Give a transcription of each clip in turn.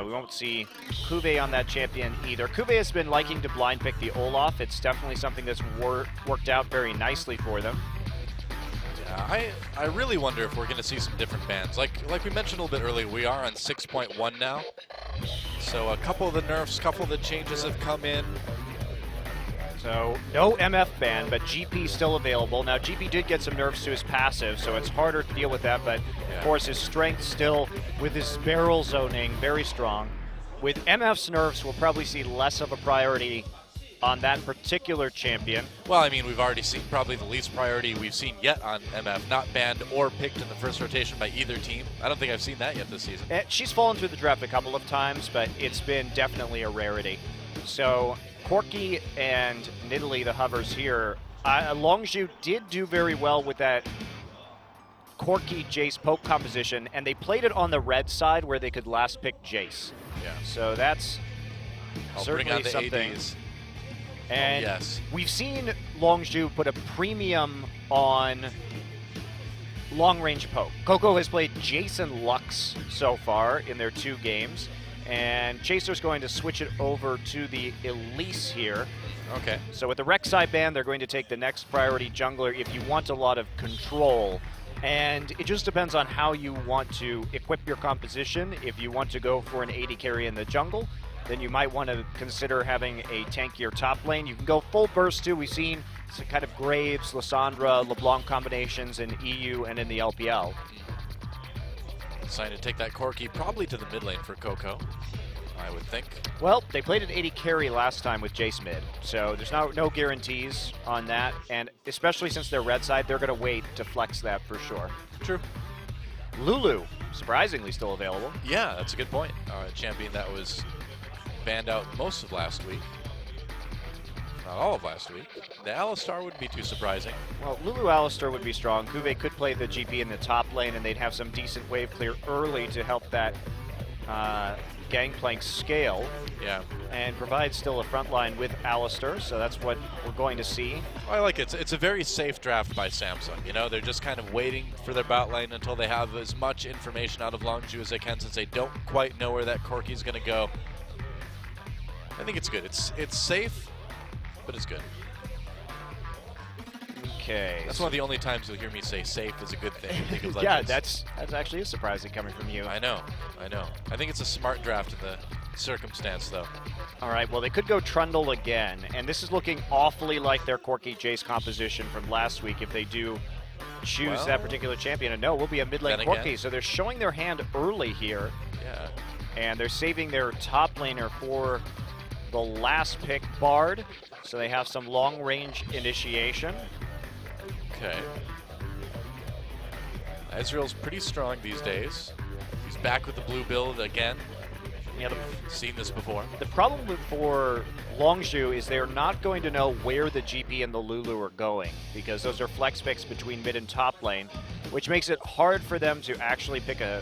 we won't see Kuve on that champion either. Kuve has been liking to blind pick the Olaf. It's definitely something that's worked out very nicely for them. Yeah, I really wonder if we're going to see some different bans. Like we mentioned a little bit earlier, we are on 6.1 now. So a couple of the nerfs, couple of the changes have come in. So no MF ban, but GP still available. Now GP did get some nerfs to his passive, so it's harder to deal with that, but of course his strength still, with his barrel zoning, very strong. With MF's nerfs, we'll probably see less of a priority on that particular champion. Well, I mean, we've already seen probably the least priority we've seen yet on MF, not banned or picked in the first rotation by either team. I don't think I've seen that yet this season. She's fallen through the draft a couple of times, but it's been definitely a rarity. So Corki and Nidalee, the hovers here. Lonhzhu did do very well with that Corki Jace Poke composition, and they played it on the red side where they could last pick Jace. Yeah. So that's certainly something. ADs. And yes, we've seen Lonhzhu put a premium on long-range poke. Coco has played Jace and Lux so far in their 2 games. And Chaser's going to switch it over to the Elise here. Okay. So with the Rek'Sai ban, they're going to take the next priority jungler if you want a lot of control. And it just depends on how you want to equip your composition. If you want to go for an AD carry in the jungle, then you might want to consider having a tankier top lane. You can go full burst too. We've seen some kind of Graves, Lissandra, LeBlanc combinations in EU and in the LPL. Deciding to take that Corki probably to the mid lane for Coco, I would think. Well, they played an AD carry last time with Jace mid, so there's no guarantees on that, and especially since they're red side, they're going to wait to flex that for sure. True. Lulu, surprisingly still available. Yeah, that's a good point. A champion that was banned out most of last week. Not all of last week. The Alistar wouldn't be too surprising. Well, Lulu Alistar would be strong. Kuve could play the GP in the top lane, and they'd have some decent wave clear early to help that gangplank scale. Yeah. And provide still a front line with Alistar, so that's what we're going to see. I like it. It's a very safe draft by Samsung. You know, they're just kind of waiting for their bot lane until they have as much information out of Lonhzhu as they can, since they don't quite know where that Corki's going to go. I think it's good. It's safe, but it's good. Okay. That's one of the only times you'll hear me say safe is a good thing. Think of yeah, Legends. that's actually surprising coming from you. I know. I think it's a smart draft in the circumstance, though. All right, well, they could go Trundle again, and this is looking awfully like their Corki Jace composition from last week if they do choose that particular champion. And no, it will be a mid lane Corki, so they're showing their hand early here. Yeah. And they're saving their top laner for the last pick, Bard, so they have some long-range initiation. Okay. Ezreal's pretty strong these days. He's back with the blue build again. Yeah, seen this before. The problem for Lonhzhu is they're not going to know where the GP and the Lulu are going, because those are flex picks between mid and top lane, which makes it hard for them to actually pick a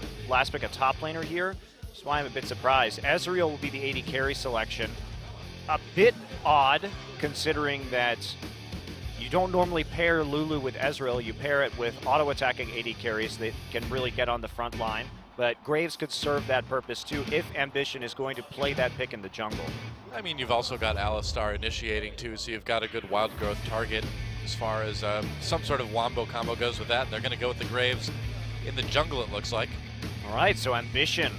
top laner here. That's why I'm a bit surprised. Ezreal will be the AD carry selection. A bit odd, considering that you don't normally pair Lulu with Ezreal. You pair it with auto-attacking AD carries that can really get on the front line. But Graves could serve that purpose too if Ambition is going to play that pick in the jungle. I mean, you've also got Alistar initiating too, so you've got a good wild growth target as far as some sort of wombo combo goes with that. They're going to go with the Graves in the jungle, it looks like. All right, so Ambition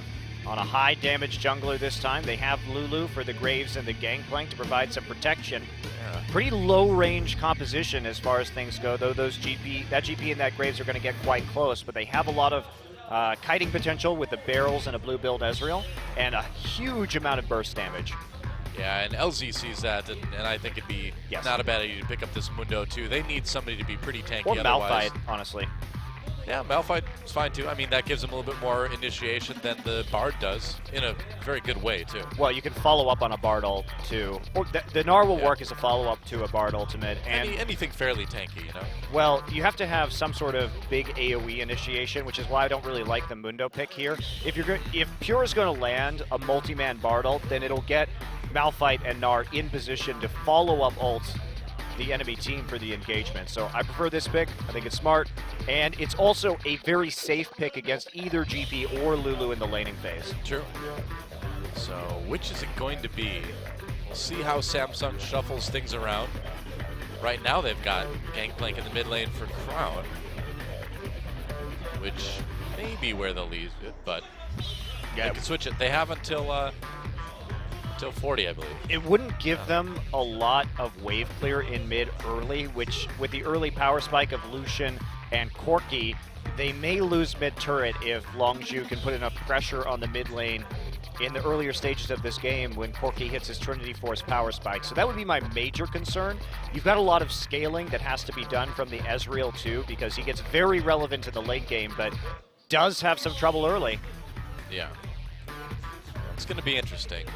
on a high damage jungler this time. They have Lulu for the Graves and the Gangplank to provide some protection. Yeah. Pretty low range composition as far as things go, though that GP and that Graves are going to get quite close, but they have a lot of kiting potential with the barrels and a blue build Ezreal, and a huge amount of burst damage. Yeah, and LZ sees that, and I think it'd be not a bad idea to pick up this Mundo too. They need somebody to be pretty tanky. Or otherwise. Malphite, honestly. Yeah, Malphite is fine too. I mean, that gives them a little bit more initiation than the Bard does, in a very good way too. Well, you can follow up on a Bard ult too. Or the Gnar will work as a follow-up to a Bard ultimate. And anything fairly tanky, you know? Well, you have to have some sort of big AoE initiation, which is why I don't really like the Mundo pick here. If Pure is going to land a multi-man Bard ult, then it'll get Malphite and Gnar in position to follow up ult the enemy team for the engagement. So I prefer this pick. I think it's smart. And it's also a very safe pick against either GP or Lulu in the laning phase. True. So which is it going to be? We'll see how Samsung shuffles things around. Right now they've got Gangplank in the mid lane for Crown, which may be where they'll leave it, but they can switch it. They have until 40, I believe. It wouldn't give them a lot of wave clear in mid early, which with the early power spike of Lucian and Corki, they may lose mid turret if Lonhzhu can put enough pressure on the mid lane in the earlier stages of this game when Corki hits his Trinity Force power spike. So that would be my major concern. You've got a lot of scaling that has to be done from the Ezreal too, because he gets very relevant in the late game, but does have some trouble early. Yeah. It's going to be interesting.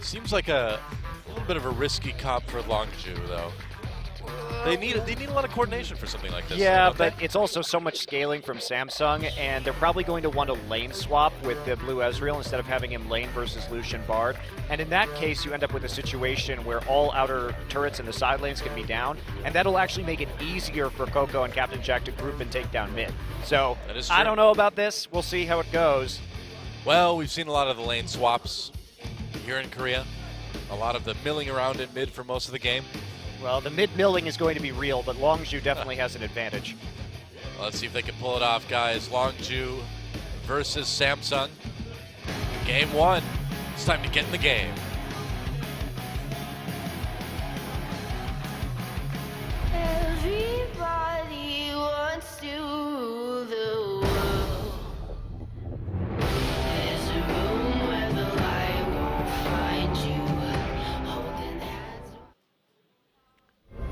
Seems like a little bit of a risky comp for Lonhzhu, though. They need a lot of coordination for something like this. Yeah, but it's also so much scaling from Samsung, and they're probably going to want to lane swap with the blue Ezreal instead of having him lane versus Lucian Bard. And in that case, you end up with a situation where all outer turrets in the side lanes can be down, and that'll actually make it easier for Coco and Captain Jack to group and take down mid. So I don't know about this. We'll see how it goes. Well, we've seen a lot of the lane swaps here in Korea. A lot of the milling around in mid for most of the game. Well, the mid-milling is going to be real, but Lonhzhu definitely has an advantage. Well, let's see if they can pull it off, guys. Lonhzhu versus Samsung. Game 1. It's time to get in the game. Everybody wants to rule the world. There's a room where the light won't find you. Holding hands.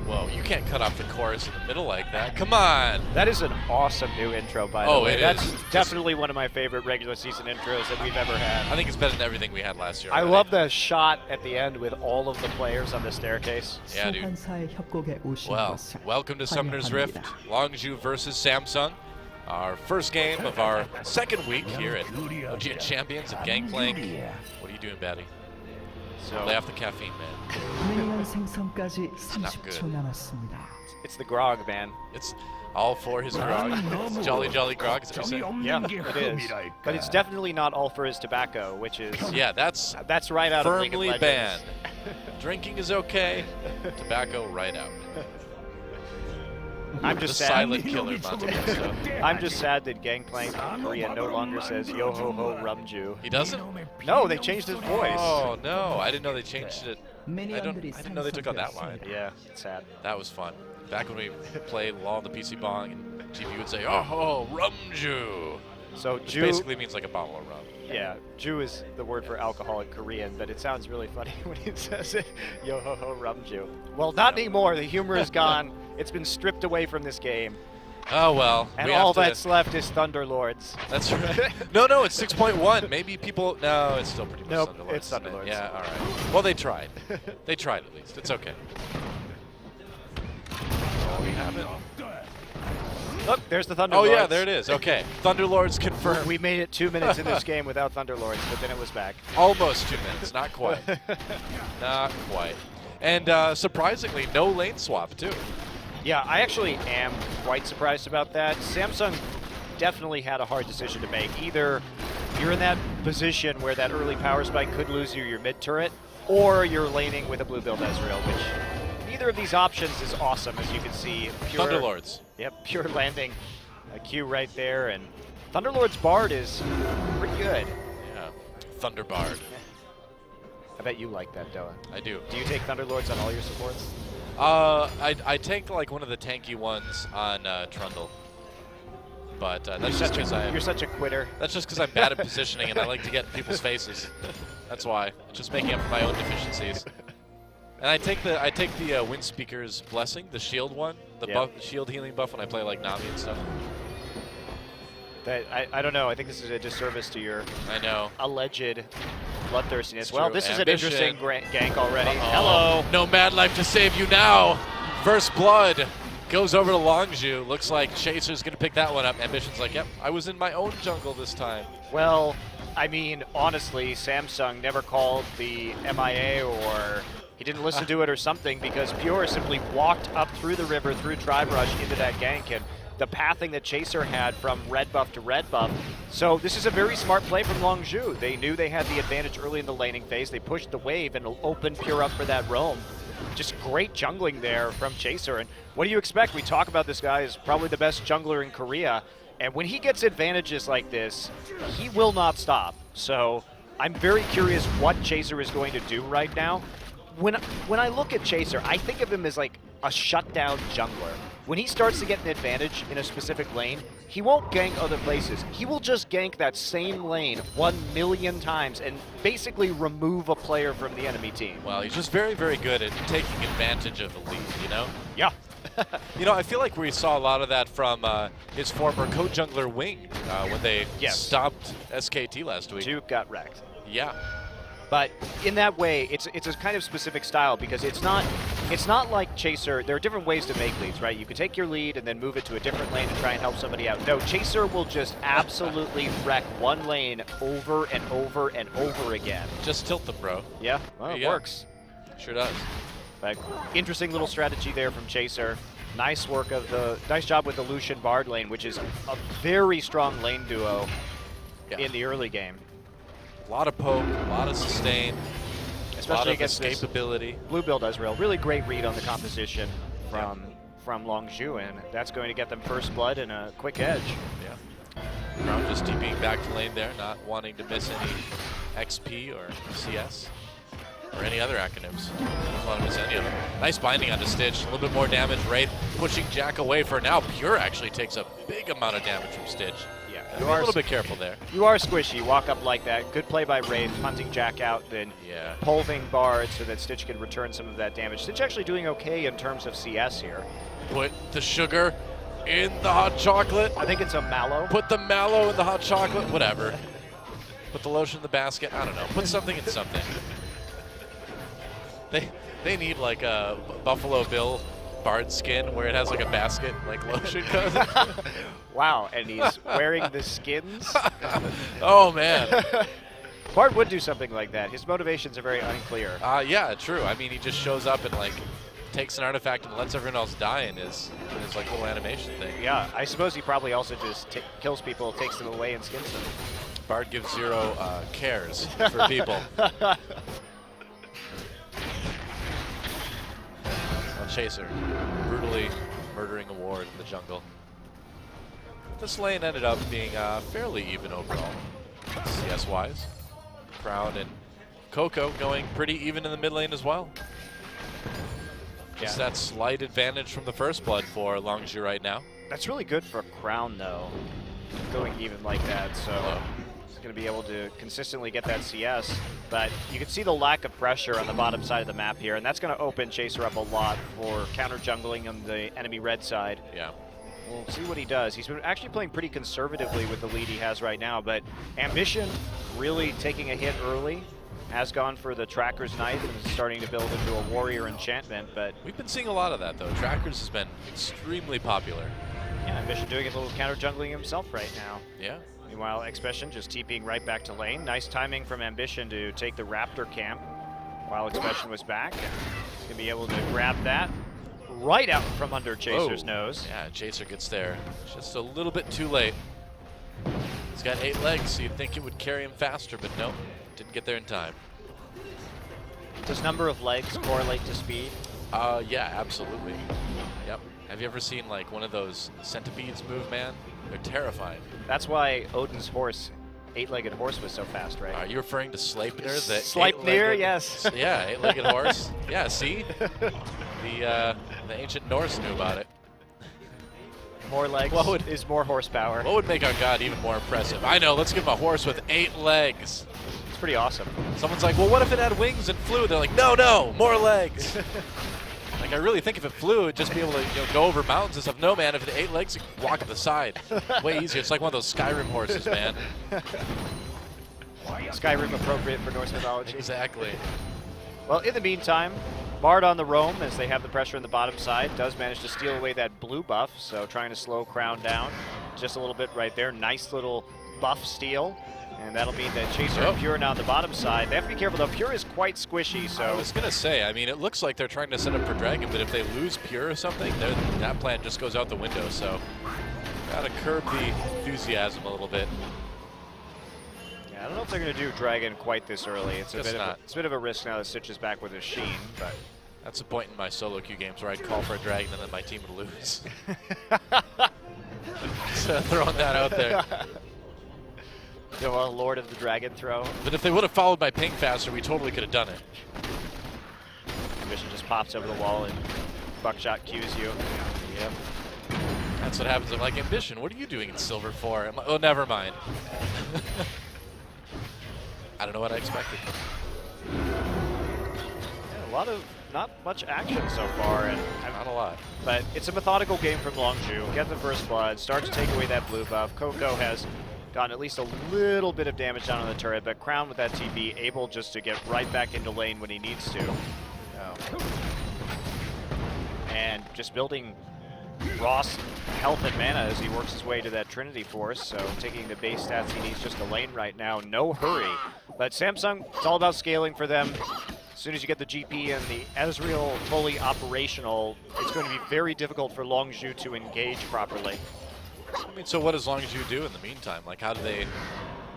Whoa, you can't cut off the chorus in the middle like that. Come on. That is an awesome new intro, by the way. It That's is. definitely one of my favorite regular season intros that we've ever had. I think it's better than everything we had last year. I already. love the shot at the end with all of the players on the staircase. Yeah, dude. 소환사의 협곡에 오신 Well, 것을 welcome to Summoner's Rift. 환영합니다. Lonhzhu versus Samsung. Our first game of our second week here at OG Champions of Gangplank. What are you doing, Batty? So Lay off the caffeine, man. 미니언 생성까지 not good. 30초 남았습니다. it's the grog, man. It's all for his grog. It's Jolly Jolly Grog, is that what you're saying? Yeah, it is. But it's definitely not all for his tobacco, which is Yeah, that's right out of League of firmly Legends. banned. Drinking is okay, tobacco right out. I'm The just sad. silent killer, Monte. I'm just sad that Gangplank in Korea no longer says yo ho ho rumju. He doesn't? No, they changed his voice. Oh no, I didn't know they changed it. I 미니언들이 didn't know they took out that line. 생성되었습니다. Yeah, it's sad. That was fun. Back when we played LOL on the PC Bong and GP would say, oh, rumju. So Which Ju, basically means like a bottle of rum. yeah, Ju is the word for alcohol in Korean, but it sounds really funny when he says it. Yo ho ho rumju. Well, not anymore. The humor is gone. It's been stripped away from this game, Oh well. and we all have to- that's left is Thunderlords. That's right. No, it's 6.1. Maybe people. No, it's still pretty much Nope, Thunderlords. it's isn't it? Thunderlords. Yeah, all right. Well, they tried. They tried at least. It's okay. Oh, we haven't. Look, there's the Thunderlords. Oh yeah, there it is. Okay, Thunderlords confirmed. We made it 2 minutes in this game without Thunderlords, but then it was back. Almost 2 minutes. Not quite. Not quite. And surprisingly, no lane swap too. Yeah, I actually am quite surprised about that. Samsung definitely had a hard decision to make. Either you're in that position where that early power spike could lose you your mid turret, or you're laning with a blue build Ezreal, which neither of these options is awesome, as you can see. Pure, Thunderlords. Yep, pure landing. A Q right there, and Thunderlord's Bard is pretty good. Yeah. Thunderbard. I bet you like that, Doa. I do. Do you take Thunderlords on all your supports? I take like one of the tanky ones on Trundle, but that's just because You're such a quitter. That's just because I'm bad at positioning and I like to get in people's faces. That's why. Just making up for my own deficiencies. And I take the Wind Speaker's Blessing, the shield one, the Yeah. buff, shield healing buff when I play like Nami and stuff. I don't know. I think this is a disservice to your I know. alleged bloodthirstiness. It's Well, true. this is an Ambition. interesting gank already. Uh-oh. Hello. No Mad Life to save you now. First Blood goes over to Lonhzhu. Looks like Chaser's going to pick that one up. Ambition's like, yep, I was in my own jungle this time. Well, I mean, honestly, Samsung never called the MIA, or he didn't listen to it or something, because Pure simply walked up through the river, through Tribe Rush into that gank, and the pathing that Chaser had from red buff to red buff. So this is a very smart play from Lonhzhu. They knew they had the advantage early in the laning phase. They pushed the wave and opened Pure up for that roam. Just great jungling there from Chaser. And what do you expect? We talk about this guy as probably the best jungler in Korea. And when he gets advantages like this, he will not stop. So I'm very curious what Chaser is going to do right now. When I look at Chaser, I think of him as like a shutdown jungler. When he starts to get an advantage in a specific lane, he won't gank other places. He will just gank that same lane 1,000,000 times and basically remove a player from the enemy team. Well, he's just very, very good at taking advantage of the lead, you know? Yeah. You know, I feel like we saw a lot of that from his former co-jungler Wing when they stopped SKT last week. Duke got wrecked. Yeah. But in that way, it's a kind of specific style because it's not like Chaser. There are different ways to make leads, right? You could take your lead and then move it to a different lane and try and help somebody out. No, Chaser will just absolutely wreck one lane over and over and over again. Just tilt them, bro. Yeah, well, it works. Sure does. But interesting little strategy there from Chaser. Nice job with the Lucian Bard lane, which is a very strong lane duo in the early game. A lot of poke, a lot of sustain, especially a lot against of escapability. Blue build Ezreal. Really great read on the composition from Lonhzhu, and that's going to get them first blood and a quick edge. Yeah. Crown just TPing back to lane there, not wanting to miss any XP or CS or any other acronyms. Don't want to miss any of them. Nice binding onto Stitch. A little bit more damage. Wraith pushing Jack away for now. Pure actually takes a big amount of damage from Stitch. Yeah, you are a little bit careful there. You are squishy. You walk up like that. Good play by Wraith, hunting Jack out, then pulving Bard so that Stitch can return some of that damage. Stitch actually doing okay in terms of CS here. Put the sugar in the hot chocolate. I think it's a mallow. Put the mallow in the hot chocolate. Whatever. Put the lotion in the basket. I don't know. Put something in something. They need like a Buffalo Bill Bard skin where it has like a basket, like lotion goes. Wow, and he's wearing the skins? Oh, man. Bard would do something like that. His motivations are very unclear. Yeah, true. I mean, he just shows up and like takes an artifact and lets everyone else die in his like little animation thing. Yeah, I suppose he probably also just kills people, takes them away, and skins them. Bard gives zero cares for people. Chaser brutally murdering a ward in the jungle. This lane ended up being fairly even overall, CS-wise. Crown and Coco going pretty even in the mid lane as well. Just that slight advantage from the first blood for Lonhzhu right now. That's really good for Crown, though, going even like that. So he's going to be able to consistently get that CS. But you can see the lack of pressure on the bottom side of the map here, and that's going to open Chaser up a lot for counter jungling on the enemy red side. Yeah. We'll see what he does. He's been actually playing pretty conservatively with the lead he has right now, but Ambition really taking a hit early. Has gone for the Tracker's Knife and is starting to build into a Warrior Enchantment, but... We've been seeing a lot of that, though. Trackers has been extremely popular. Yeah, Ambition doing a little counter jungling himself right now. Yeah. Meanwhile, Expression just TPing right back to lane. Nice timing from Ambition to take the Raptor camp while Expression was back. He's going to be able to grab that right out from under Chaser's nose. Yeah, Chaser gets there just a little bit too late. He's got 8 legs, so you'd think it would carry him faster, but no, didn't get there in time. Does number of legs correlate to speed? Yeah, absolutely. Yep. Have you ever seen like one of those centipedes move, man? They're terrifying. That's why Odin's horse, 8-legged horse, was so fast, right? Are you referring to Sleipnir? The Sleipnir, yes. Yeah, 8-legged horse. Yeah, see? The ancient Norse knew about it. More legs is more horsepower. What would make our god even more impressive? I know, let's give him a horse with 8 legs. It's pretty awesome. Someone's like, well, what if it had wings and flew? They're like, no, more legs. Like, I really think if it flew, it'd just be able to go over mountains and stuff. No, man, if it had 8 legs, it could walk up the side. Way easier. It's like one of those Skyrim horses, man. Skyrim appropriate for Norse mythology. Exactly. Well, in the meantime, Bard on the roam as they have the pressure on the bottom side. Does manage to steal away that blue buff, so trying to slow Crown down just a little bit right there. Nice little buff steal. And that'll mean that Chaser and Pure now on the bottom side. They have to be careful, though. Pure is quite squishy, so... I was going to say, I mean, it looks like they're trying to set up for Dragon, but if they lose Pure or something, that plan just goes out the window, so... Gotta curb the enthusiasm a little bit. Yeah, I don't know if they're going to do Dragon quite this early. It's a Guess bit not. it's a bit of a risk now that Stitch is back with his Sheen, but That's the point in my solo queue games where I'd call for a dragon and then my team would lose. So throwing that out there. you know, a Lord of the Dragon throw. But if they would have followed my ping faster, we totally could have done it. Ambition just pops over the wall and Buckshot cues you. Yep. That's what happens. I'm like, Ambition, what are you doing in silver for? I'm like, oh, never mind. I don't know what I expected. Yeah, a lot of not much action so far, and Not a lot. but it's a methodical game from Lonhzhu. Get the first blood, start to take away that blue buff. Coco has gotten at least a little bit of damage down on the turret, but Crown with that TP able just to get right back into lane when he needs to. And just building Ross health and mana as he works his way to that Trinity Force, so taking the base stats he needs just to lane right now, no hurry. But Samsung, it's all about scaling for them. As soon as you get the GP and the Ezreal fully operational, it's going to be very difficult for Lonhzhu to engage properly. I mean, so what does Longhzhu do in the meantime? Like, how do they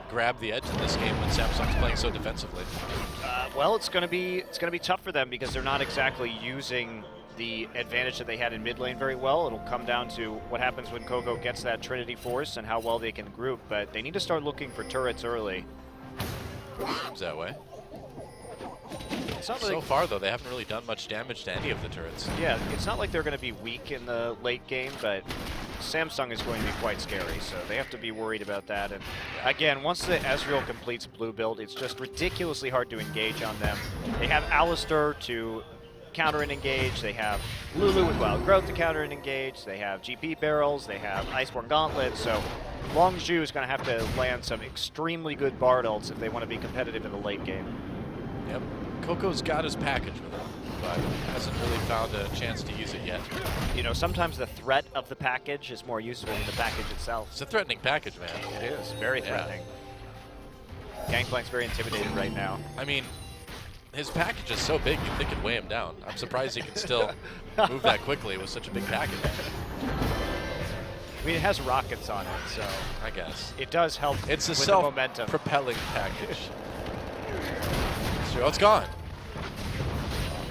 grab the edge in this game when Samsung's playing so defensively? Well, it's going to be tough for them because they're not exactly using the advantage that they had in mid lane very well. It'll come down to what happens when Coco gets that Trinity Force and how well they can group, but they need to start looking for turrets early. Seems that way. It's not So like, far, though, they haven't really done much damage to any of the turrets. yeah, it's not like they're going to be weak in the late game, but Samsung is going to be quite scary, so they have to be worried about that. And again, once the Ezreal completes blue build, it's just ridiculously hard to engage on them. They have Alistar to counter and engage, they have Lulu with Wild Growth to counter and engage, they have GP barrels, they have Iceborne Gauntlet, so Longhzhu is going to have to land some extremely good Bard ults if they want to be competitive in the late game. Yep. Coco's got his package with him, but hasn't really found a chance to use it yet. You know, sometimes the threat of the package is more useful than the package itself. It's a threatening package, man. It is, very threatening. Gangplank's very intimidated right now. I mean, his package is so big, you'd think it'd weigh him down. I'm surprised he can still move that quickly with such a big package. I mean, it has rockets on it, so I guess. it does help It's a with the momentum. self-propelling package. Oh, it's gone.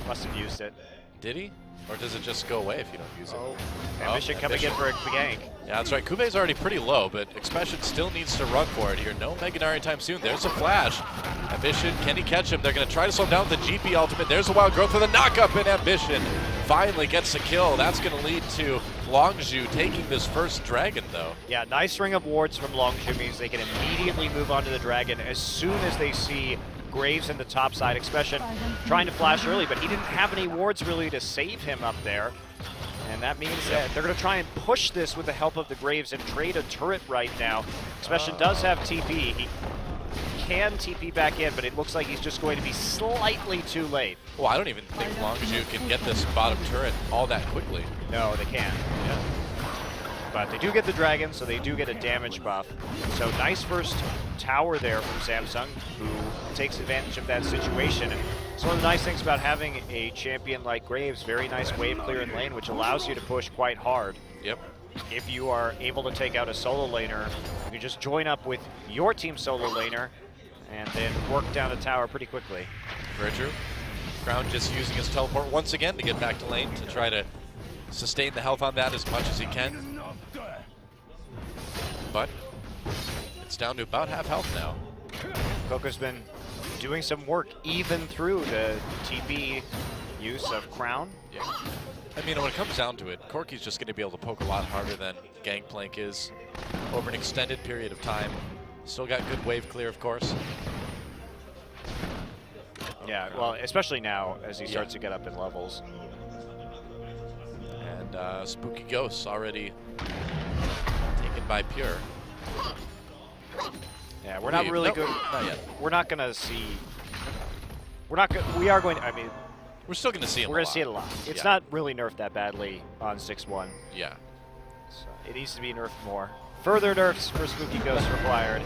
Must have used it. Did he? Or does it just go away if you don't use it? Oh, Ambition coming in for a gank. Yeah, that's right. Kube's already pretty low, but Expression still needs to run for it here. No Meganari anytime soon. There's a flash. Ambition, can he catch him? They're going to try to slow him down with the GP ultimate. There's a Wild Growth for the knock-up, and Ambition finally gets a kill. That's going to lead to Longhzhu taking this first dragon, though. Yeah, nice ring of wards from Longhzhu means they can immediately move on to the dragon as soon as they see Graves in the top side. Expression trying to flash early, but he didn't have any wards really to save him up there. And that means that they're going to try and push this with the help of the Graves and trade a turret right now. Expression does have TP. He can TP back in, but it looks like he's just going to be slightly too late. Well, I don't even think Longhzhu can get this bottom turret all that quickly. No, they can't. Yeah. But they do get the dragon, so they do get a damage buff. So nice first tower there from Samsung, who takes advantage of that situation. And it's one of the nice things about having a champion like Graves, very nice wave clear in lane, which allows you to push quite hard. Yep. If you are able to take out a solo laner, you can just join up with your team solo laner and then work down a tower pretty quickly. Very true. Crown just using his teleport once again to get back to lane to try to sustain the health on that as much as he can. But it's down to about half health now. Coco's been doing some work even through the TP use of Crown. Yeah. I mean, when it comes down to it, Corki's just going to be able to poke a lot harder than Gangplank is over an extended period of time. Still got good wave clear, of course. Yeah, well, especially now as he starts to get up in levels. And Spooky Ghosts already taken by Pure. Yeah, we're not really good. Not yet. We're not going to see. We're not. We are going. I mean, We're still going to see him. we're going to see it a lot. It's not really nerfed that badly on 6-1. Yeah. So it needs to be nerfed more. Further nerfs for Spooky Ghosts required.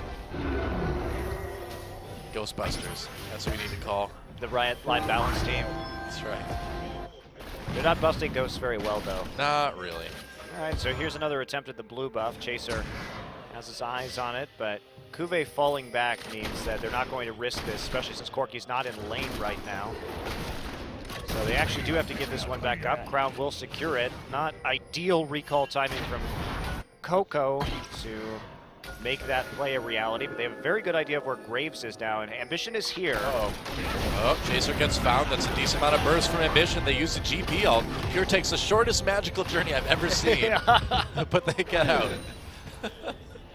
Ghostbusters. That's what we need to call. The Riot Line Balance team. That's right. They're not busting ghosts very well, though. Not really. All right, so here's another attempt at the blue buff. Chaser has his eyes on it, but Cuvée falling back means that they're not going to risk this, especially since Corki's not in lane right now. So they actually do have to get this one back up. Crown will secure it. Not ideal recall timing from Coco to make that play a reality, but they have a very good idea of where Graves is now, and Ambition is here. Oh, Chaser gets found. That's a decent amount of burst from Ambition. They use the GP ult. Here takes the shortest magical journey I've ever seen, but they get out.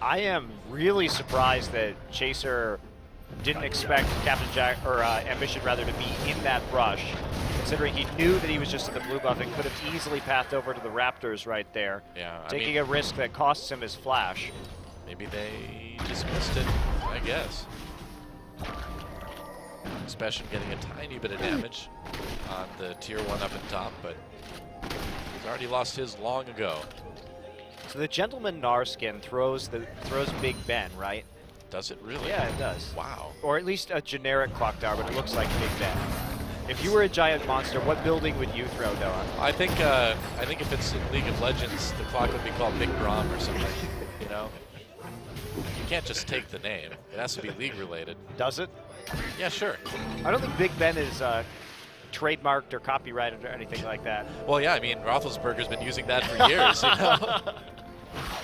I am really surprised that Chaser didn't expect Captain Jack, or Ambition rather, to be in that rush, considering he knew that he was just in the blue buff and could have easily pathed over to the Raptors right there. Yeah, taking a risk that costs him his flash. Maybe they dismissed it, I guess. Special getting a tiny bit of damage on the tier 1 up and top, but he's already lost his long ago. So the Gentleman Narskin throws Big Ben, right? Does it really? Yeah, it does. Wow. Or at least a generic clock tower, but it looks like Big Ben. If you were a giant monster, what building would you throw, Noah? I think if it's in League of Legends, the clock would be called Big Brom or something. You know, you can't just take the name. It has to be league related. Does it? Yeah, sure. I don't think Big Ben is trademarked or copyrighted or anything like that. Well, yeah, I mean, Roethlisberger's been using that for years, you know?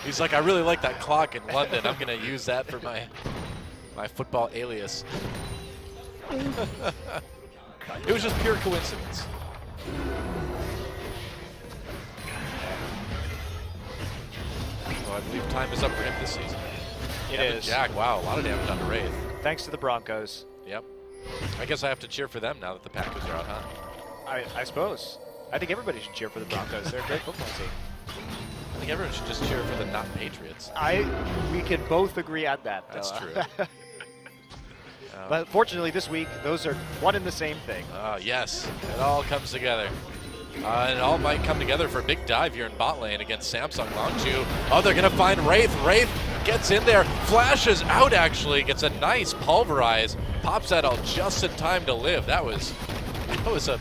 He's like, I really like that clock in London. I'm going to use that for my football alias. It was just pure coincidence. So I believe time is up for him this season. It Evan is. Jack, wow, a lot of damage on the Wraith. Thanks to the Broncos. Yep. I guess I have to cheer for them now that the Packers are out, huh? I suppose. I think everybody should cheer for the Broncos. They're a great football team. I think everyone should just cheer for the not Patriots. We can both agree on that. That's Noah. true. But fortunately this week, those are one and the same thing. Yes, it all comes together. And it all might come together for a big dive here in bot lane against Samsung Lonhzhu. Oh, they're going to find Wraith. Wraith gets in there, flashes out actually, gets a nice pulverize, pops that out just in time to live. That was a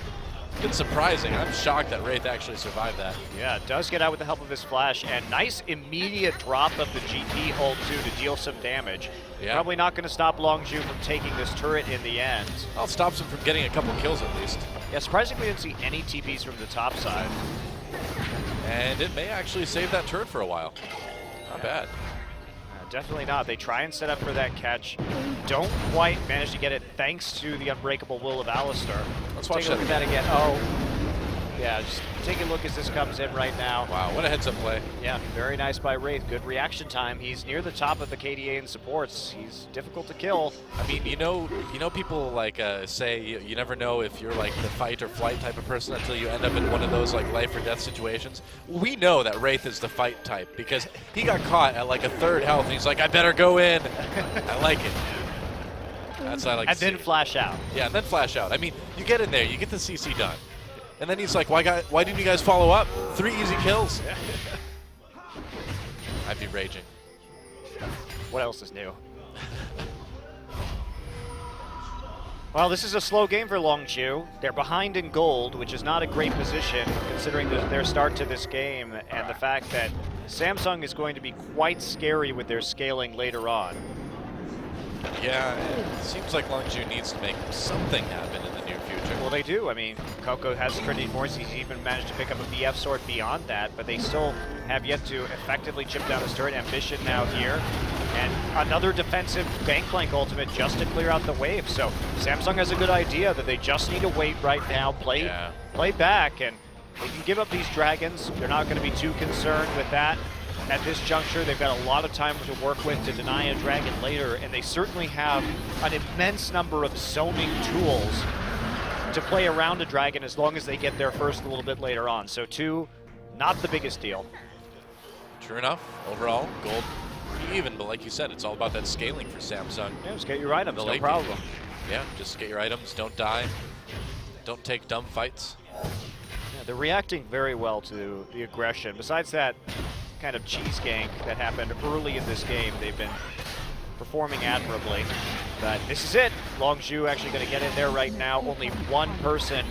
bit surprising. I'm shocked that Wraith actually survived that. Yeah, does get out with the help of his flash, and nice immediate drop of the GP ult too to deal some damage. Yeah. Probably not going to stop Lonhzhu from taking this turret in the end. Well, it stops him from getting a couple kills at least. Yeah, surprisingly we didn't see any TPs from the top side. And it may actually save that turret for a while. Not bad. Definitely not. They try and set up for that catch. Don't quite manage to get it thanks to the unbreakable will of Alistar. Let's take watch a look at that that again. Oh, yeah, just take a look as this comes in right now. Wow, what a heads-up play. Yeah, very nice by Wraith. Good reaction time. He's near the top of the KDA in supports. He's difficult to kill. I mean, you know people like say you never know if you're like the fight or flight type of person until you end up in one of those like life or death situations. We know that Wraith is the fight type because he got caught at like a third health and he's like, I better go in. I like it. That's what I like And to then see. flash out. Yeah, and then flash out. I mean, you get in there, you get the CC done. And then he's like, why didn't you guys follow up? 3 easy kills. I'd be raging. What else is new? Well, this is a slow game for Lonhzhu. They're behind in gold, which is not a great position considering their start to this game and the fact that Samsung is going to be quite scary with their scaling later on. Yeah, it seems like Lonhzhu needs to make something happen in the near future. Well, they do. I mean, Coco has Trinity Force. He's even managed to pick up a BF sword beyond that, but they still have yet to effectively chip down his turret. Ambition now here. And another defensive Gangplank ultimate just to clear out the wave. So Samsung has a good idea that they just need to wait right now, play back, and they can give up these dragons. They're not going to be too concerned with that. At this juncture, they've got a lot of time to work with to deny a dragon later, and they certainly have an immense number of zoning tools to play around a dragon as long as they get there first a little bit later on. So 2, not the biggest deal. True enough. Overall, gold pretty even, but like you said, it's all about that scaling for Samsung. Yeah, just get your items, The no late problem. game. Yeah, just get your items, don't die, don't take dumb fights. Yeah, they're reacting very well to the aggression. Besides that kind of cheese gank that happened early in this game, they've been performing admirably. But this is it. Lonhzhu actually going to get in there right now. Only one person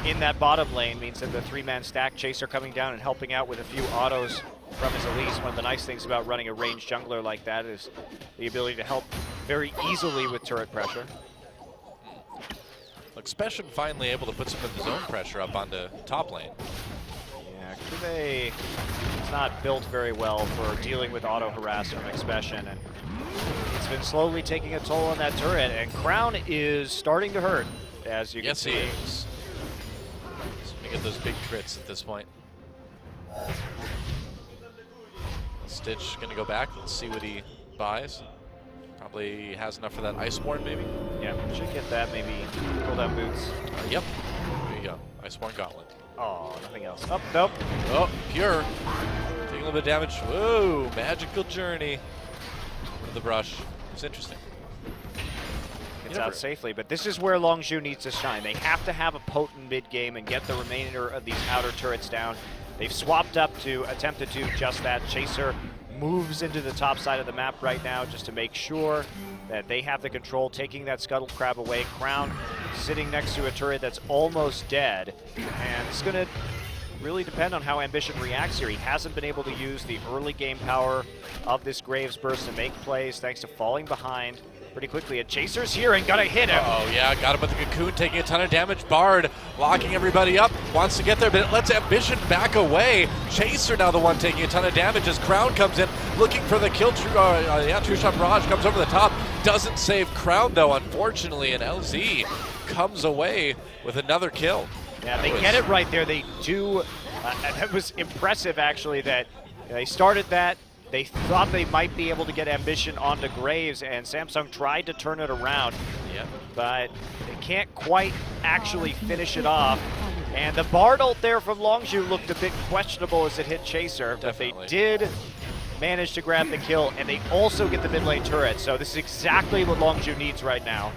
in that bottom lane means that the 3-man stack Chaser coming down and helping out with a few autos from his Elise. One of the nice things about running a ranged jungler like that is the ability to help very easily with turret pressure. Look, Specian finally able to put some of his own pressure up onto top lane. Yeah, Kuve is not built very well for dealing with auto harass from Expression, and it's been slowly taking a toll on that turret, and Crown is starting to hurt, as you can see. Yes, he is. He's gonna get those big crits at this point. Stitch gonna go back. Let's see what he buys. Probably has enough for that Iceborne, maybe. Yeah, should get that, maybe pull down boots. Yep. There you go. Iceborne Gauntlet. Oh, nothing else. Oh, nope. Oh, pure. Taking a little bit of damage. Whoa, magical journey. Over the brush. It's interesting. Gets out safely, but this is where Lonhzhu needs to shine. They have to have a potent mid game and get the remainder of these outer turrets down. They've swapped up to attempt to do just that. Chaser moves into the top side of the map right now just to make sure that they have the control, taking that Scuttle Crab away. Crown sitting next to a turret that's almost dead, and it's going to really depend on how Ambition reacts here. He hasn't been able to use the early game power of this Graves burst to make plays thanks to falling behind pretty quickly. And Chaser's here and gonna hit him. Oh yeah, got him with the cocoon, taking a ton of damage. Bard locking everybody up, wants to get there, but it lets Ambition back away. Chaser now the one taking a ton of damage as Crown comes in, looking for the kill. True Shot Barrage comes over the top, doesn't save Crown though, unfortunately, and LZ comes away with another kill. Yeah, they get it right there. They do. That was impressive, actually, that they started that. They thought they might be able to get Ambition onto Graves, and Samsung tried to turn it around, but they can't quite actually finish it off. And the Bard ult there from Lonhzhu looked a bit questionable as it hit Chaser, Definitely. but they did manage to grab the kill, and they also get the mid lane turret. So this is exactly what Lonhzhu needs right now.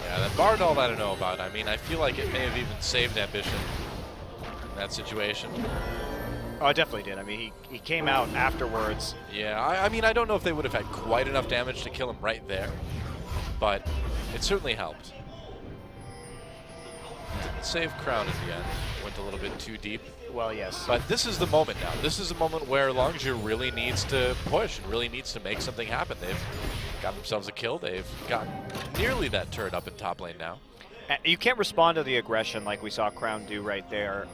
Yeah, that Bard ult I don't know about. I mean, I feel like it may have even saved Ambition in that situation. Oh, it definitely did. I mean, he came out afterwards. Yeah, I mean, I don't know if they would have had quite enough damage to kill him right there, but it certainly helped. Didn't save Crown in the end. Went a little bit too deep. Well, yes. But this is the moment now. This is the moment where Lonhzhu really needs to push and really needs to make something happen. They've got themselves a kill. They've got nearly that turret up in top lane now. You can't respond to the aggression like we saw Crown do right there.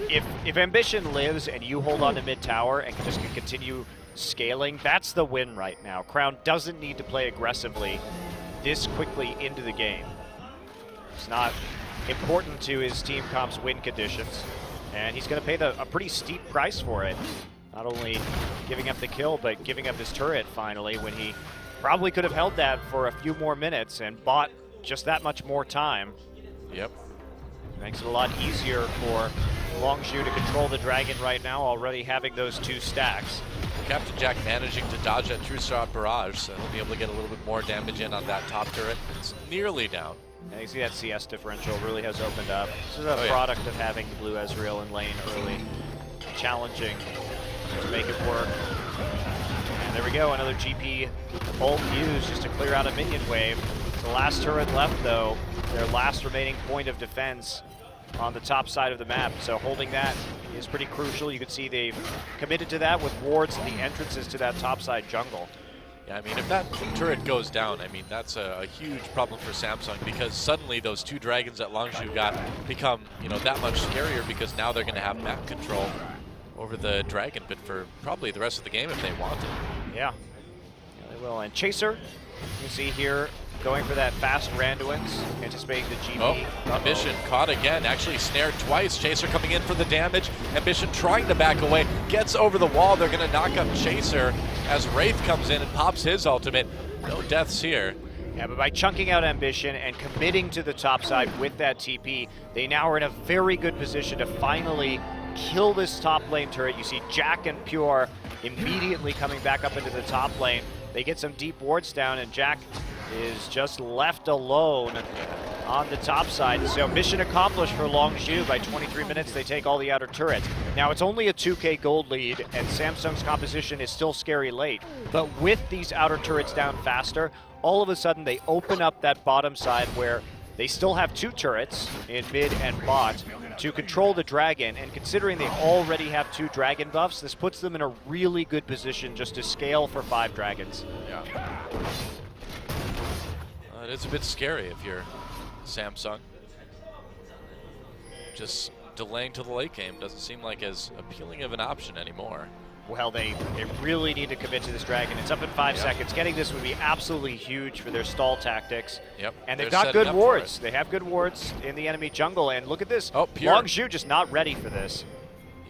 If Ambition lives and you hold on to mid tower and just can continue scaling, that's the win right now. Crown doesn't need to play aggressively this quickly into the game. It's not important to his team comp's win conditions, and he's going to pay a pretty steep price for it. Not only giving up the kill, but giving up his turret finally, when he probably could have held that for a few more minutes and bought just that much more time. Yep. Makes it a lot easier for Lonhzhu to control the dragon right now, already having those two stacks. Captain Jack managing to dodge that True Shot Barrage, so he'll be able to get a little bit more damage in on that top turret. It's nearly down. And you see that CS differential really has opened up. This is a product of having the blue Ezreal in lane early. Challenging to make it work. And there we go, another GP ult used just to clear out a minion wave. The last turret left, though, their last remaining point of defense on the top side of the map. So holding that is pretty crucial. You can see they've committed to that with wards and the entrances to that top side jungle. Yeah, I mean, if that turret goes down, I mean, that's a huge problem for Samsung, because suddenly those two dragons that Lonhzhu got become, you know, that much scarier, because now they're going to have map control over the dragon, but for probably the rest of the game if they want it. Yeah, they will. And Chaser, you see here, going for that fast Randuin's, anticipating the GP. Oh, Ambition caught again, actually snared twice. Chaser coming in for the damage. Ambition trying to back away, gets over the wall. They're going to knock up Chaser as Wraith comes in and pops his ultimate. No deaths here. Yeah, but by chunking out Ambition and committing to the top side with that TP, they now are in a very good position to finally kill this top lane turret. You see Jack and Pure immediately coming back up into the top lane. They get some deep wards down, and Jack is just left alone on the top side. So mission accomplished for Lonhzhu. By 23 minutes, they take all the outer turrets. Now, it's only a 2K gold lead, and Samsung's composition is still scary late. But with these outer turrets down faster, all of a sudden they open up that bottom side where They still have 2 turrets in mid and bot to control the dragon, and considering they already have 2 dragon buffs, this puts them in a really good position just to scale for 5 dragons. Yeah. It is a bit scary if you're Samsung. Just delaying to the late game doesn't seem like as appealing of an option anymore. Well, they really need to commit to this dragon. It's up in 5 seconds. Getting this would be absolutely huge for their stall tactics. Yep. And they've They're got setting good up wards. They have good wards in the enemy jungle. And look at this. Oh, Pure. Lonhzhu just not ready for this.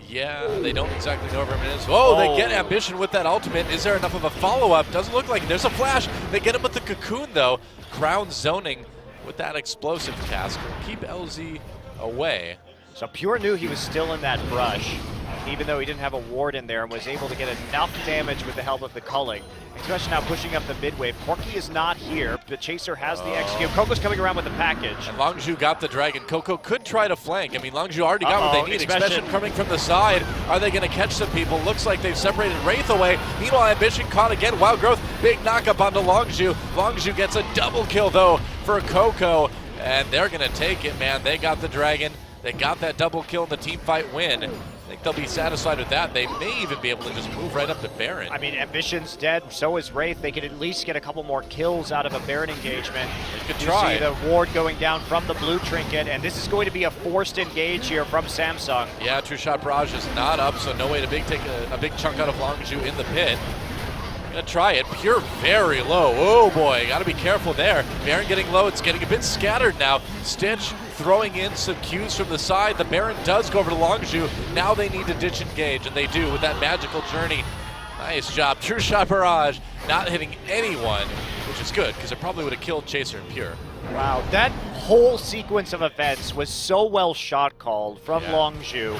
Yeah, they don't exactly know where it is. Oh, they get Ambition with that ultimate. Is there enough of a follow-up? Doesn't look like it. There's a flash. They get him with the cocoon, though. Crown zoning with that explosive cast. Keep LZ away. So Pure knew he was still in that brush, even though he didn't have a ward in there, and was able to get enough damage with the help of the culling. Especially now pushing up the mid wave. Corki is not here, but Chaser has the execute. Coco's coming around with the package. And Lonhzhu got the dragon. Coco could try to flank. I mean, Lonhzhu already got what they need. Expression coming from the side. Are they going to catch some people? Looks like they've separated Wraith away. Meanwhile, Ambition caught again. Wild Growth, big knock-up onto Lonhzhu. Lonhzhu gets a double kill, though, for Coco. And they're going to take it, man. They got the dragon. They got that double kill in the team fight win. I think they'll be satisfied with that. They may even be able to just move right up to Baron. I mean, Ambition's dead, so is Wraith. They could at least get a couple more kills out of a Baron engagement. They could You try. see the ward going down from the blue trinket, and this is going to be a forced engage here from Samsung. Yeah, True Shot Barrage is not up, so no way to take a big chunk out of Lonhzhu in the pit. Gonna try it. Pure very low. Oh boy, gotta be careful there. Baron getting low. It's getting a bit scattered now. Stitch throwing in some Qs from the side. The Baron does go over to Lonhzhu. Now they need to ditch engage, and they do with that magical journey. Nice job. True Shot Barrage not hitting anyone, which is good because it probably would have killed Chaser and Pure. Wow, that whole sequence of events was so well shot called from Lonhzhu.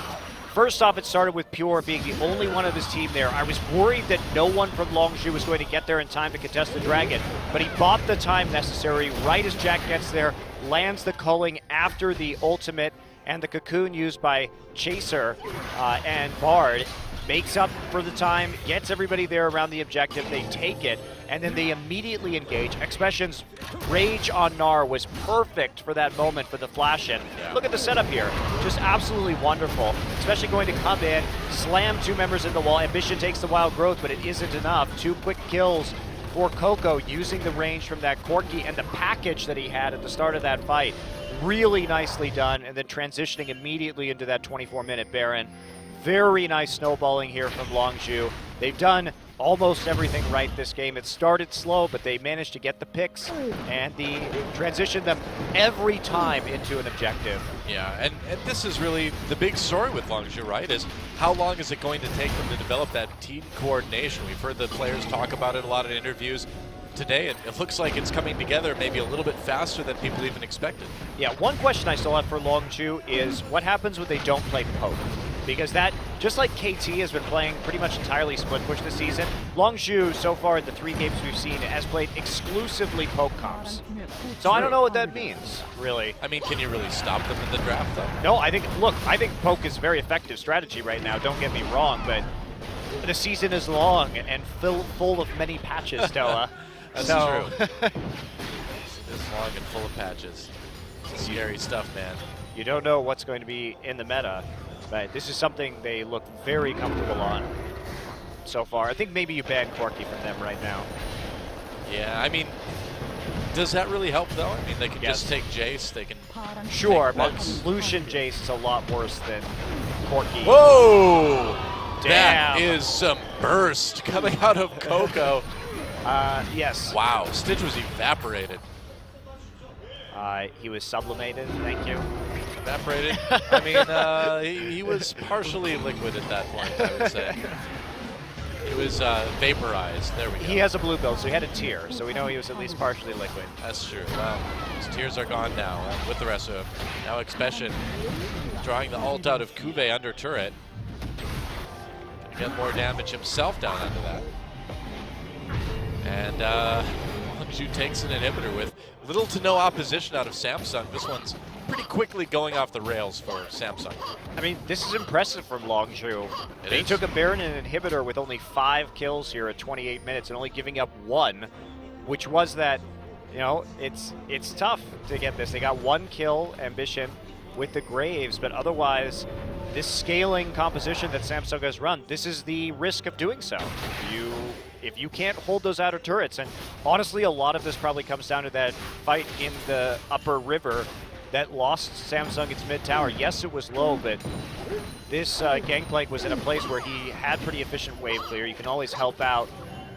First off, it started with Pure being the only one of his team there. I was worried that no one from Lonhzhu was going to get there in time to contest the dragon, but he bought the time necessary right as Jack gets there, lands the culling after the ultimate, and the cocoon used by Chaser and Bard makes up for the time, gets everybody there around the objective, they take it, and then they immediately engage. Expression's rage on Gnar was perfect for that moment for the flash in. Look at the setup here, just absolutely wonderful, especially going to come in, slam 2 members in the wall. Ambition takes the Wild Growth, but it isn't enough. 2 quick kills for Coco using the range from that Corki and the package that he had at the start of that fight. Really nicely done, and then transitioning immediately into that 24-minute Baron. Very nice snowballing here from Lonhzhu. They've done almost everything right this game. It started slow, but they managed to get the picks, and the transition them every time into an objective. Yeah, and this is really the big story with Lonhzhu, right? Is how long is it going to take them to develop that team coordination? We've heard the players talk about it a lot in interviews today, and it looks like it's coming together maybe a little bit faster than people even expected. Yeah, one question I still have for Lonhzhu is what happens when they don't play poke? Because that, just like KT has been playing pretty much entirely split push this season, Lonhzhu so far in the 3 games we've seen has played exclusively poke comps. So I don't know what that means, really. I mean, can you really stop them in the draft, though? No, I think poke is a very effective strategy right now, don't get me wrong, but the season is long and full of many patches, Stella. That's true. It's long and full of patches. Scary stuff, man. You don't know what's going to be in the meta. But this is something they look very comfortable on so far. I think maybe you ban Corki from them right now. Yeah, I mean, does that really help, though? I mean, they can just take Jace, they can Sure, take but Lux. Lucian Jace is a lot worse than Corki. Whoa! Damn. That is some burst coming out of Coco. Yes. Wow, Stitch was evaporated. He was sublimated, thank you. Evaporated? I mean, he was partially liquid at that point, I would say. He was vaporized. There we go. He has a blue build, so he had a tear, so we know he was at least partially liquid. That's true. Well, his tears are gone now with the rest of him. Now Expression drawing the ult out of Cuvée under turret. Gonna get more damage himself down under that. And Lonhzhu takes an inhibitor with little to no opposition out of Samsung. This one's pretty quickly going off the rails for Samsung. I mean, this is impressive from Lonhzhu. They is. took a Baron and an inhibitor with only 5 kills here at 28 minutes and only giving up 1, which was that You know, it's tough to get this. They got 1 kill ambition with the Graves, but otherwise, this scaling composition that Samsung has run, this is the risk of doing so. If you can't hold those outer turrets, and honestly, a lot of this probably comes down to that fight in the upper river that lost Samsung its mid tower. Yes, it was low, but this Gangplank was in a place where he had pretty efficient wave clear. You can always help out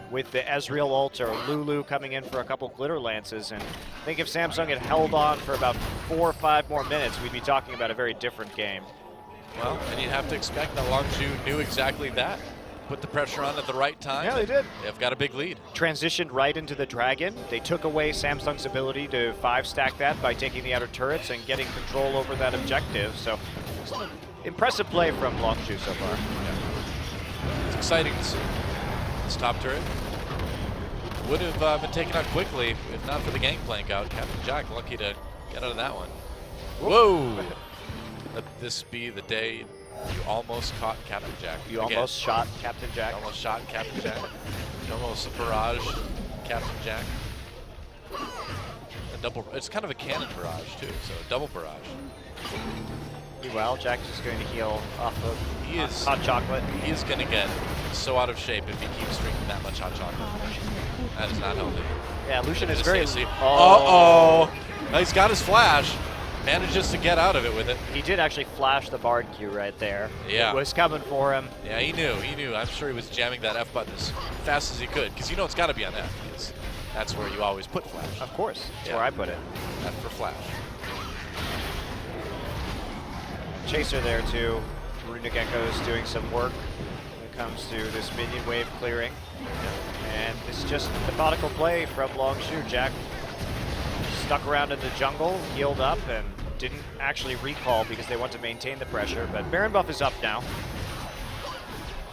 with the Ezreal ult or Lulu coming in for a couple glitter lances. And I think if Samsung had held on for about 4 or 5 more minutes, we'd be talking about a very different game. Well, and you'd have to expect that Lonhzhu knew exactly that. Put the pressure on at the right time. Yeah, they did. They've got a big lead. Transitioned right into the Dragon. They took away Samsung's ability to 5-stack that by taking the outer turrets and getting control over that objective. So, impressive play from Lonhzhu so far. It's exciting to see. This top turret would have been taken out quickly if not for the Gangplank out. Captain Jack lucky to get out of that one. Whoa! Let this be the day you almost caught Captain Jack. You almost shot Captain Jack. Almost shot Captain Jack. You almost barrage Captain Jack. A double. It's kind of a cannon barrage too, so a double barrage. Well, Jack's just going to heal off of hot chocolate. He is going to get so out of shape if he keeps drinking that much hot chocolate. That is not healthy. Yeah, Lucian is very... Uh-oh! He's got his flash. Manages to get out of it with it. He did actually flash the Bard Q right there. Yeah. It was coming for him. Yeah, he knew. I'm sure he was jamming that F button as fast as he could, because you know it's got to be on F. Because that's where you always put flash. Of course. That's where I put it. F for flash. Chaser there too. Runic Echo is doing some work when it comes to this minion wave clearing. And it's just methodical play from Lonhzhu. Jack stuck around in the jungle, healed up, and didn't actually recall because they want to maintain the pressure. But Baron buff is up now.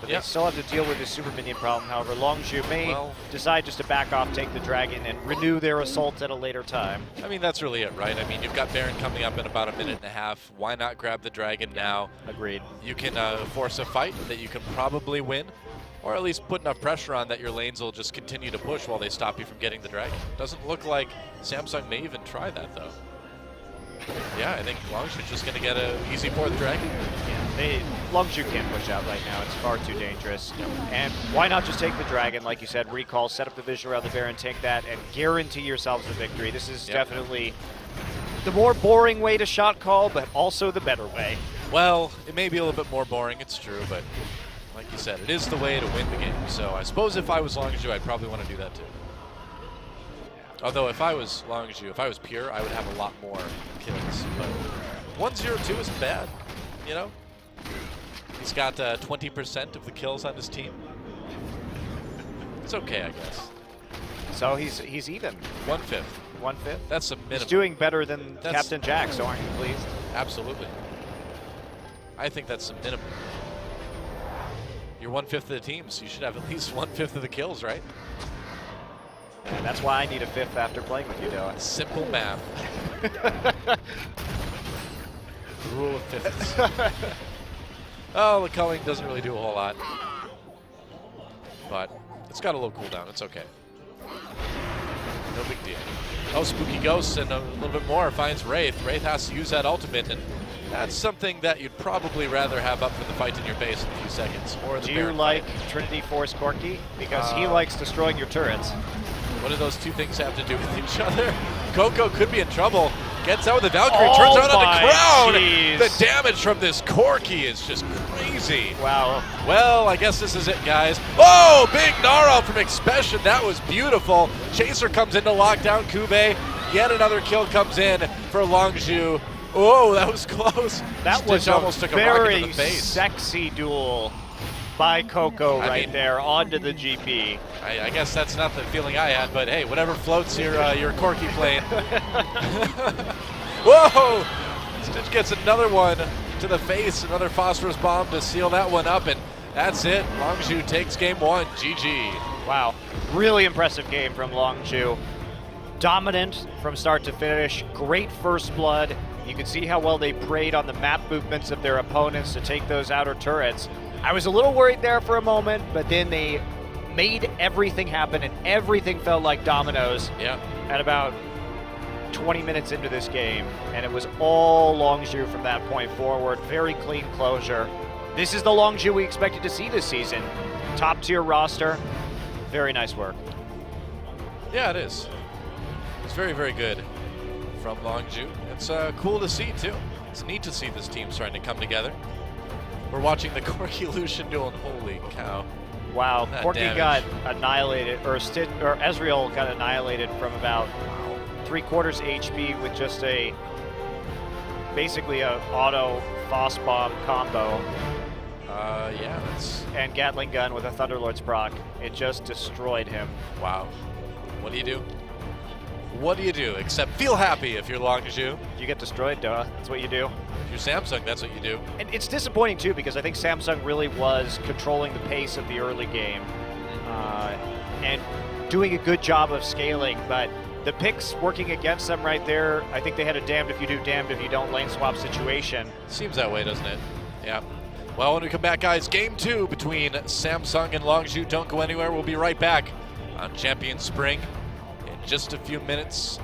But they still have to deal with this super minion problem. However, Lonhzhu may decide just to back off, take the dragon, and renew their assault at a later time. I mean, that's really it, right? I mean, you've got Baron coming up in about 1.5 minutes. Why not grab the dragon now? Agreed. You can force a fight that you can probably win, or at least put enough pressure on that your lanes will just continue to push while they stop you from getting the dragon. Doesn't look like Samsung may even try that, though. Yeah, I think Lonhzhu's just going to get an easy 4th dragon. Yeah, Lonhzhu can't push out right now. It's far too dangerous. And why not just take the dragon, like you said, recall, set up the vision around the Baron, take that, and guarantee yourselves the victory. This is definitely the more boring way to shot call, but also the better way. Well, it may be a little bit more boring, it's true, but like you said, it is the way to win the game. So I suppose if I was Lonhzhu, I'd probably want to do that too. Although if I was Lonhzhu, if I was pure, I would have a lot more kills. But 1-0-2 isn't bad, you know? He's got 20% of the kills on his team. It's okay, I guess. So he's even. 1/5. 1/5? That's a minimum. He's doing better than Captain Jack, so aren't you pleased? Absolutely. I think that's the minimum. You're 1/5 of the team, so you should have at least 1/5 of the kills, right? And that's why I need a 5th after playing with you, Dylan. Simple math. Rule of 50s. Oh, the culling doesn't really do a whole lot. But it's got a little cooldown. It's okay. No big deal. Oh, Spooky Ghosts and a little bit more finds Wraith. Wraith has to use that ultimate, and that's something that you'd probably rather have up for the fight in your base in a few seconds. Or the Do you like Trinity Force Corki? Because he likes destroying your turrets. What do those two things have to do with each other? Coco could be in trouble. Gets out with the Valkyrie, turns around on the crown. Geez. The damage from this Corki is just crazy. Wow. Well, I guess this is it, guys. Oh, big Gnarl from Expression. That was beautiful. Chaser comes in to lock down Kube. Yet another kill comes in for Lonhzhu. Oh, that was close. That Stitch was almost a took a rocket to very the face. sexy duel by Coco there onto the GP. I guess that's not the feeling I had, but hey, whatever floats your Corki plane. Whoa! Stitch gets another one to the face, another phosphorus bomb to seal that one up, and that's it. Lonhzhu takes game 1. GG. Wow, really impressive game from Lonhzhu. Dominant from start to finish, great first blood. You can see how well they preyed on the map movements of their opponents to take those outer turrets. I was a little worried there for a moment, but then they made everything happen and everything felt like dominoes. Yeah. at about 20 minutes into this game, and it was all Lonhzhu from that point forward. Very clean closure. This is the Lonhzhu we expected to see this season. Top tier roster. Very nice work. Yeah, it is. It's very, very good from Lonhzhu. It's cool to see, too. It's neat to see this team starting to come together. We're watching the Corki Lucian duel, and holy cow. Wow, That Corki damage. got annihilated, or Ezreal got annihilated from about 3/4 HP with just basically a auto Foss Bomb combo. Yeah, that's... And Gatling gun with a Thunderlord's proc. It just destroyed him. Wow. What do you do? What do you do except feel happy if you're Lonhzhu? You get destroyed, duh. That's what you do. If you're Samsung, that's what you do. And it's disappointing too, because I think Samsung really was controlling the pace of the early game and doing a good job of scaling, but the picks working against them right there, I think they had a damned if you do, damned if you don't lane swap situation. Seems that way, doesn't it? Yeah. Well, when we come back, guys, game 2 between Samsung and Lonhzhu. Don't go anywhere. We'll be right back on Champion Spring in just a few minutes.